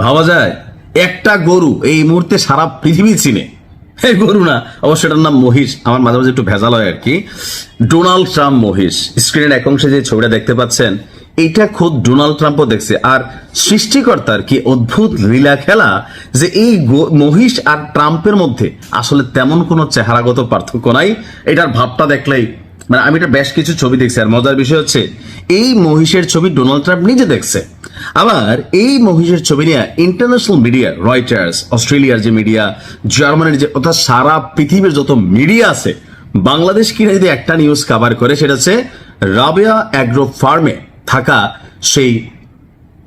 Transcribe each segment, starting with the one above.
ভাবা যায় একটা গরু এই মুহূর্তে সারা পৃথিবী চিনে, এই গরু না অবশ্য এটার নাম মহিষ, আমার মাঝে মাঝে একটু ভেজাল হয় আর কি। ডোনাল্ড ট্রাম্প মহিষ, স্ক্রিনের এক অংশে যে ছবিটা দেখতে পাচ্ছেন এইটা খোদ ডোনাল্ড ট্রাম্পও দেখছে। আর সৃষ্টিকর্তার কি অদ্ভুত লীলা খেলা যে এই মহিষ আর ট্রাম্পের মধ্যে আসলে তেমন কোনো চেহারাগত পার্থক্য নাই। এটার ভাবটা দেখলেই মানে আমি এটা বেশ কিছু ছবি দেখছি, আর মজার বিষয় হচ্ছে এই মহিষের ছবি ডোনাল্ড ট্রাম্প নিজে দেখছে। আবার এই মহিষের ছবি নিয়ে ইন্টারন্যাশনাল মিডিয়া, রয়টার্স, অস্ট্রেলিয়ার যে মিডিয়া, জার্মানির যে, অর্থাৎ সারা পৃথিবীর যত মিডিয়া আছে বাংলাদেশ কিনে যদি একটা নিউজ কভার করে সেটা হচ্ছে রাবেয়া অ্যাগ্রো ফার্মে থাকা সেই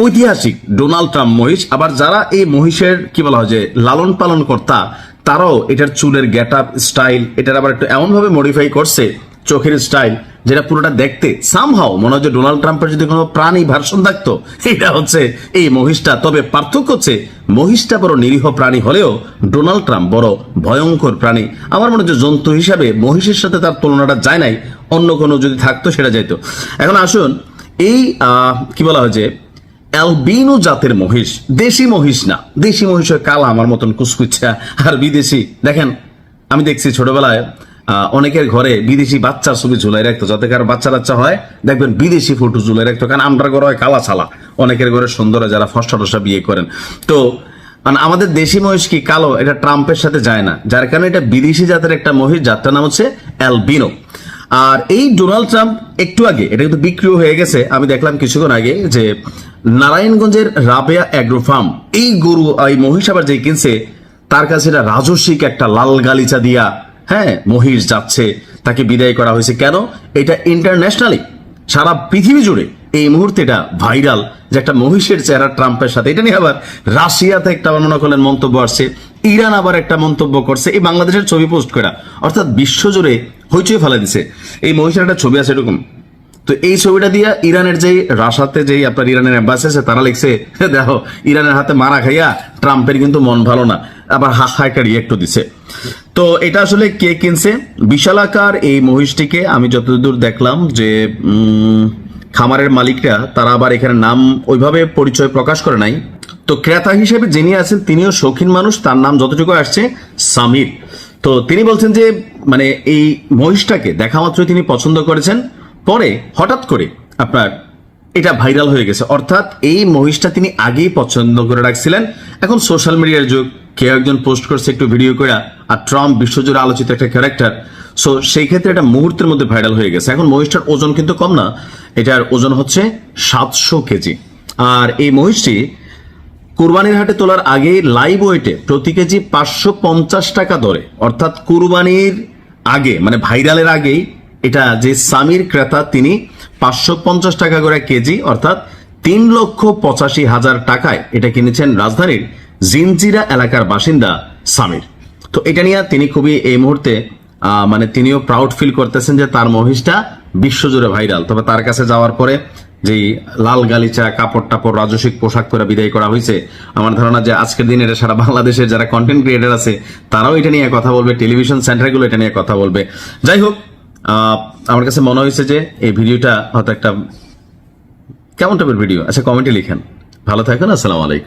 ঐতিহাসিক ডোনাল্ড ট্রাম্প মহিষ। আবার যারা এই মহিষের কি বলা হয় যে লালন পালন কর্তা, তারাও এটার চুলের গেট আপ স্টাইল এটার আবার একটু এমন ভাবে মডিফাই করছে, চোখের স্টাইল, যেটা পুরোটা দেখতে সামহাও মনে হয় যে ডোনাল্ড ট্রাম্পের যদি কোনো প্রাণী ভার্সন থাকতো এটা হচ্ছে এই মহিষটা। তবে পার্থক্য হচ্ছে মহিষটা বড় নিরীহ প্রাণী হলেও ডোনাল্ড ট্রাম্প বড় ভয়ঙ্কর প্রাণী। আমার মনে হচ্ছে জন্তু হিসাবে মহিষের সাথে তার তুলনাটা যায় নাই, অন্য কোনো যদি থাকতো সেটা যাইতো। এখন আসুন এই কি বলা হয় যে অ্যালবিনো জাতের মহিষ, দেশি মহিষ না, দেশি মহিষ কালা আমার মতন কুচকুচা, আর বিদেশি দেখেন আমি দেখছি ছোটবেলায় অনেকের ঘরে বিদেশি বাচ্চার ছবি ঝুলাই রাখতো, যাতে কারো বাচ্চা বাচ্চা হয় দেখবেন বিদেশি ফটো ঝুলাই রাখতো, কারণ আমরা ঘরে হয় কালা ছালা, অনেকের ঘরে সুন্দর যারা ফসা টসা বিয়ে করেন। তো আমাদের দেশি মহিষ কি কালো, এটা ট্রাম্পের সাথে যায় না, যার কারণে এটা বিদেশি জাতের একটা মহিষ, যাত্রার নাম হচ্ছে অ্যালবিনো। আর এই ডোনাল্ড ট্রাম্প একটু আগে এটা কিন্তু বিক্রিও হয়ে গেছে, আমি দেখলাম কিছুক্ষণ আগে যে নারায়ণগঞ্জের রাবেয়া অ্যাগ্রো ফার্ম এই গরু এই মহিষ আবার যে কিনছে তার কাছে এটা রাজস্বিক একটা লাল গালিচা দিয়া হ্যাঁ মহিষ যাচ্ছে, তাকে বিদায় করা হয়েছে। কেন? এটা ইন্টারন্যাশনালি সারা পৃথিবী জুড়ে এই মুহূর্তে এটা ভাইরাল যে একটা মহিষের চেহারা ট্রাম্পের সাথে। এটা নিয়ে আবার রাশিয়াতে একটা মনে করলেন মন্তব্য আসছে, ইরান আবার একটা মন্তব্য করছে, এই বাংলাদেশের ছবি পোস্ট করা, অর্থাৎ বিশ্বজুড়ে হইচই ফেলে দিছে। এই মহিষের একটা ছবি আছে এরকম, তো এই ছবিটা দিয়ে ইরানের যে রাশাতে যেই আপনার ইরানের এম্বাসি আছে তারা লিখছে দেখো ইরানের হাতে মারা খাইয়া ট্রাম্পের কিন্তু মন ভালো না, আবার একটা রিয়েক্ট দিছে। তো এটা আসলে কে কিনছে? বিশালাকার এই মহিষটিকে আমি যতদূর দেখলাম যে খামারের মালিকরা তারা আবার এখানে নাম ওইভাবে পরিচয় প্রকাশ করে নাই। তো ক্রেতা হিসেবে যিনি আছেন তিনিও শৌখিন মানুষ, তার নাম যতটুকু আসছে সামির। তো তিনি বলছেন যে মানে এই মহিষটাকে দেখা মাত্রই তিনি পছন্দ করেছেন, পরে হঠাৎ করে আপনার এটা ভাইরাল হয়ে গেছে। অর্থাৎ এই মহিষটা তিনি আগেই পছন্দ করে রাখছিলেন, এখন সোশ্যাল মিডিয়ার যুগ, কেউ একজন পোস্ট করছে একটু ভিডিও করে, আর ট্রাম্প বিশ্বজুড়ে আলোচিত একটা ক্যারেক্টার, সো সেই ক্ষেত্রে এটা মুহূর্তের মধ্যে ভাইরাল হয়ে গেছে। এখন মহিষটার ওজন কিন্তু কম না, এটার ওজন হচ্ছে 700 কেজি। আর এই মহিষটি কুরবানির হাটে তোলার আগে লাইভ ওয়েটে প্রতি কেজি 550 টাকা দরে, অর্থাৎ কুরবানির আগে মানে ভাইরালের আগেই এটা যে সামির ক্রেতা তিনি 550 টাকা করে কেজি, অর্থাৎ 3,85,000 টাকায় এটা কিনেছেন রাজধানীর জিনজিরা এলাকার বাসিন্দা সামির। তো এটা নিয়ে তিনি খুবই এই মুহূর্তে মানে তিনিও প্রাউড ফিল করতেছেন যে তার মহিষটা বিশ্বজুড়ে ভাইরাল। তবে তার কাছে যাওয়ার পরে যে লাল গালিচা কাপড় টাপড় রাজস্বিক পোশাক করে বিদায় করা হয়েছে, আমার ধারণা যে আজকের দিনে এটা সারা বাংলাদেশের যারা কন্টেন্ট ক্রিয়েটার আছে তারাও এটা নিয়ে কথা বলবে, টেলিভিশন সেন্টারগুলো এটা নিয়ে কথা বলবে। যাই হোক, আমার কাছে মনে হয়েছে যে এই ভিডিওটা হয়তো একটা কেমন টাইপের ভিডিও, আচ্ছা কমেন্টে লিখেন। ভালো থাকুন, আসসালামু আলাইকুম।